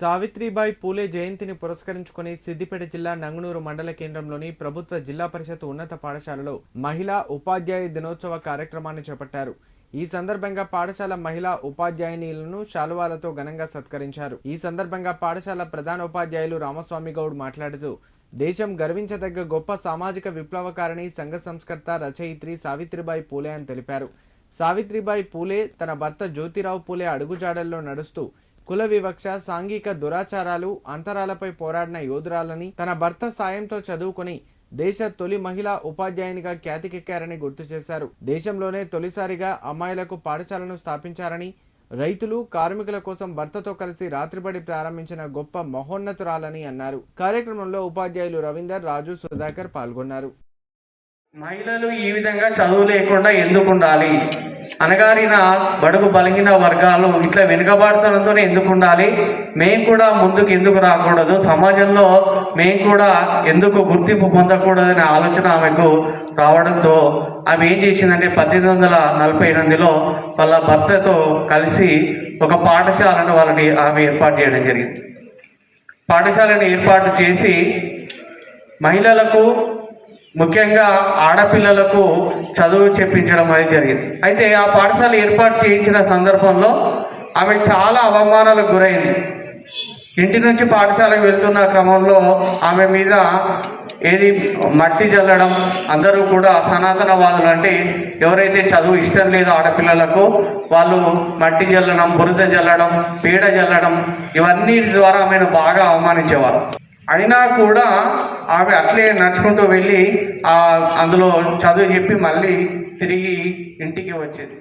సావిత్రిబాయి పూలే జయంతిని పురస్కరించుకుని సిద్దిపేట జిల్లా నంగునూరు మండల కేంద్రంలోని ప్రభుత్వ జిల్లా పరిషత్ ఉన్నత పాఠశాలలో మహిళా ఉపాధ్యాయ దినోత్సవ కార్యక్రమాన్ని చేపట్టారు. ఈ సందర్భంగా పాఠశాల మహిళా ఉపాధ్యాయునిలను శాలువాలతో ఘనంగా సత్కరించారు. ఈ సందర్భంగా పాఠశాల ప్రధాన ఉపాధ్యాయులు రామస్వామి గౌడ్ మాట్లాడుతూ దేశం గర్వించదగ్గ గొప్ప సామాజిక విప్లవకారిణి, సంఘ సంస్కర్త, రచయిత్రి సావిత్రిబాయి పూలే అని తెలిపారు. సావిత్రిబాయి పూలే తన భర్త జ్యోతిరావు పూలే అడుగుజాడల్లో నడుస్తూ కుల వివక్ష, సాంఘిక దురాచారాలు, అంతరాలపై పోరాడిన యోధురాలని, తన భర్త సాయంతో చదువుకొని దేశ తొలి మహిళా ఉపాధ్యాయునిగా ఖ్యాతికెక్కారని గుర్తు చేశారు. దేశంలోనే తొలిసారిగా అమ్మాయిలకు పాఠశాలను స్థాపించారని, రైతులు, కార్మికుల కోసం భర్తతో కలిసి రాత్రిబడి ప్రారంభించిన గొప్ప మహోన్నతురాలని అన్నారు. కార్యక్రమంలో ఉపాధ్యాయులు రవీందర్, రాజు, సుధాకర్ పాల్గొన్నారు. మహిళలు ఈ విధంగా చదువు లేకుండా ఎందుకు ఉండాలి, అనగారిన బడుగు బలిగిన వర్గాలు ఇట్లా వెనుకబాటుతనంతోనే ఎందుకు ఉండాలి, మేము కూడా ముందుకు ఎందుకు రాకూడదు, సమాజంలో మేము కూడా ఎందుకు గుర్తింపు పొందకూడదనే ఆలోచన ఆమెకు రావడంతో ఆమె ఏం చేసిందంటే 1848లో వాళ్ళ భర్తతో కలిసి ఒక పాఠశాలను ఆమె ఏర్పాటు చేయడం జరిగింది. పాఠశాలను ఏర్పాటు చేసి మహిళలకు, ముఖ్యంగా ఆడపిల్లలకు చదువు చెప్పించడం అనేది జరిగింది. అయితే ఆ పాఠశాల ఏర్పాటు చేయించిన సందర్భంలో ఆమె చాలా అవమానాలకు గురైంది. ఇంటి నుంచి పాఠశాలకు వెళ్తున్న క్రమంలో ఆమె మీద మట్టి జల్లడం, అందరూ కూడా సనాతనవాదులు అంటే ఎవరైతే చదువు ఇష్టం లేదో ఆడపిల్లలకు వాళ్ళు మట్టి జల్లడం, బురద జల్లడం, పీడ జల్లడం, ఇవన్నీ ద్వారా ఆమెను బాగా అవమానించేవారు. అయినా కూడా ఆమె అట్లే నడుచుకుంటూ వెళ్ళి అందులో చదువు చెప్పి మళ్ళీ తిరిగి ఇంటికి వచ్చేది.